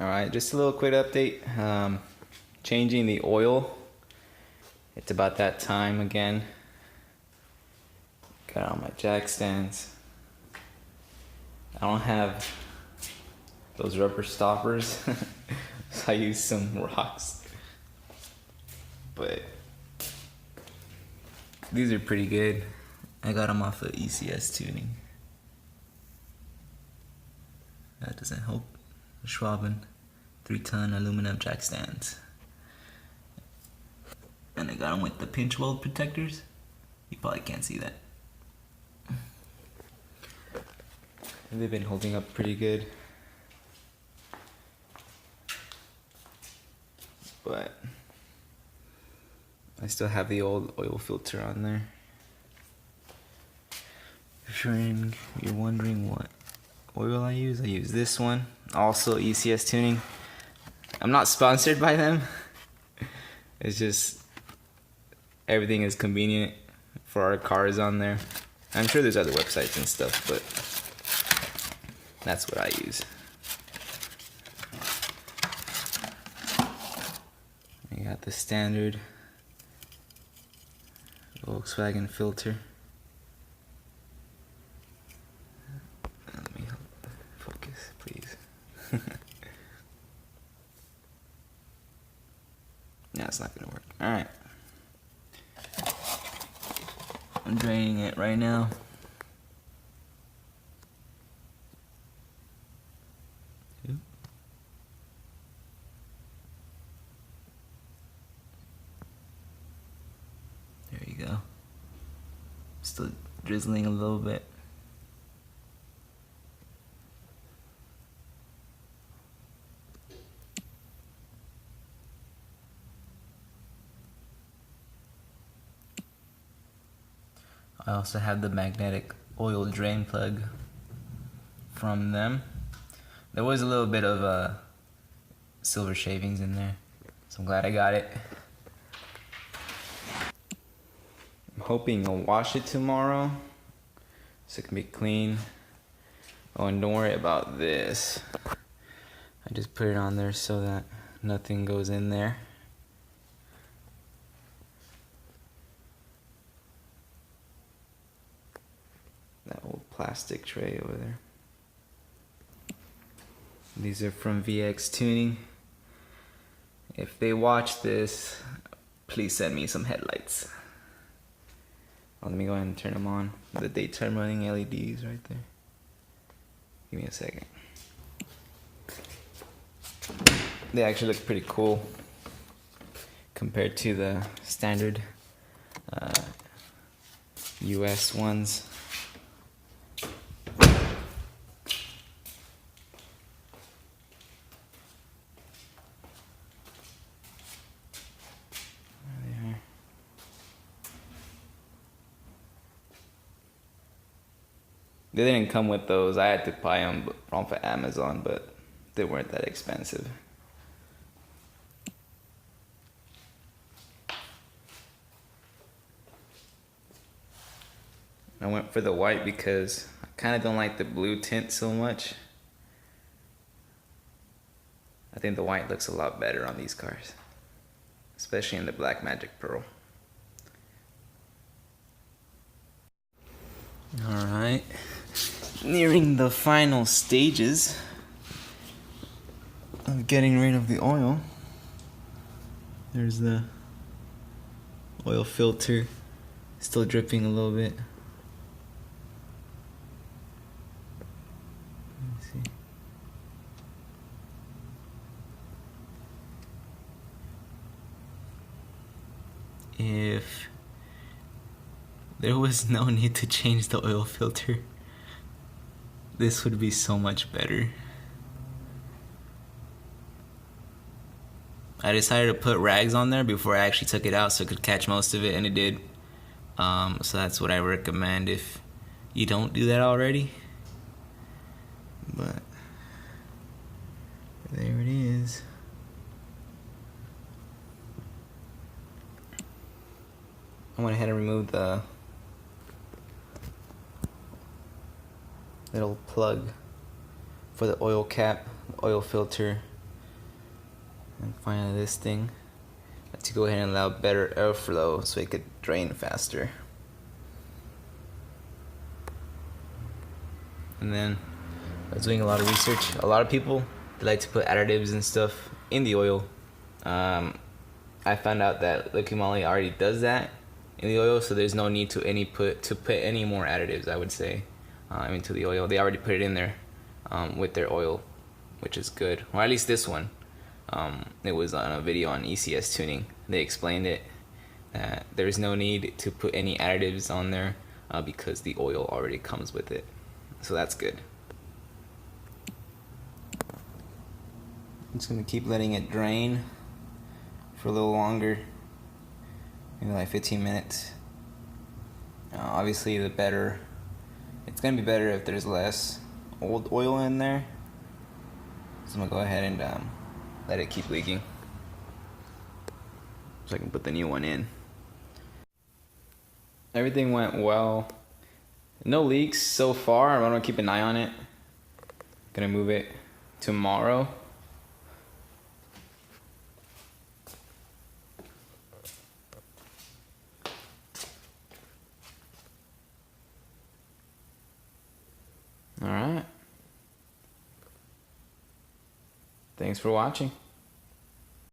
Alright, just a little quick update. Changing the oil. It's about that time again. Got all my jack stands. I don't have those rubber stoppers, so I use some rocks. But these are pretty good. I got them off of ECS Tuning. That doesn't help. Schwaben 3-ton aluminum jack stands. And I got them with the pinch weld protectors. You probably can't see that. They've been holding up pretty good. But I still have the old oil filter on there. If you're wondering what oil I use this one. Also ECS Tuning. I'm not sponsored by them. It's just everything is convenient for our cars on there. I'm sure there's other websites and stuff, but that's what I use. We got the standard Volkswagen filter. Let me focus, please. Yeah, it's not gonna work. Alright. I'm draining it right now. There you go. Still drizzling a little bit. I also have the magnetic oil drain plug from them. There was a little bit of silver shavings in there, so I'm glad I got it. I'm hoping I'll wash it tomorrow so it can be clean. Oh, and don't worry about this. I just put it on there so that nothing goes in there. That old plastic tray over there. These are from VX Tuning. If they watch this, please send me some headlights. Let me go ahead and turn them on. The daytime running LEDs right there. Give me a second. They actually look pretty cool compared to the standard US ones. They didn't come with those. I had to buy them from Amazon, but they weren't that expensive. I went for the white because I kind of don't like the blue tint so much. I think the white looks a lot better on these cars, especially in the Black Magic Pearl. Alright, nearing the final stages of getting rid of the oil. There's the oil filter, still dripping a little bit. Let me see. If there was no need to change the oil filter, this would be so much better. I decided to put rags on there before I actually took it out so it could catch most of it, and it did. So that's what I recommend if you don't do that already. But there it is. I went ahead and removed the little plug for the oil cap, oil filter, And finally this thing, to go ahead and allow better airflow so it could drain faster. And then I was doing a lot of research. A lot of people, they like to put additives and stuff in the oil. I found out that liquid moly already does that in the oil, so there's no need to put any more additives, I would say, into the oil. They already put it in there with their oil, which is good. Or at least this one. It was on a video on ECS tuning. They explained it, that there's no need to put any additives on there because the oil already comes with it. So that's good. I'm just gonna keep letting it drain for a little longer, maybe like 15 minutes. Obviously the better, it's gonna be better if there's less old oil in there. So I'm gonna go ahead and let it keep leaking so I can put the new one in. Everything went well. No leaks so far. I'm gonna keep an eye on it. Gonna move it tomorrow. All right. Thanks for watching.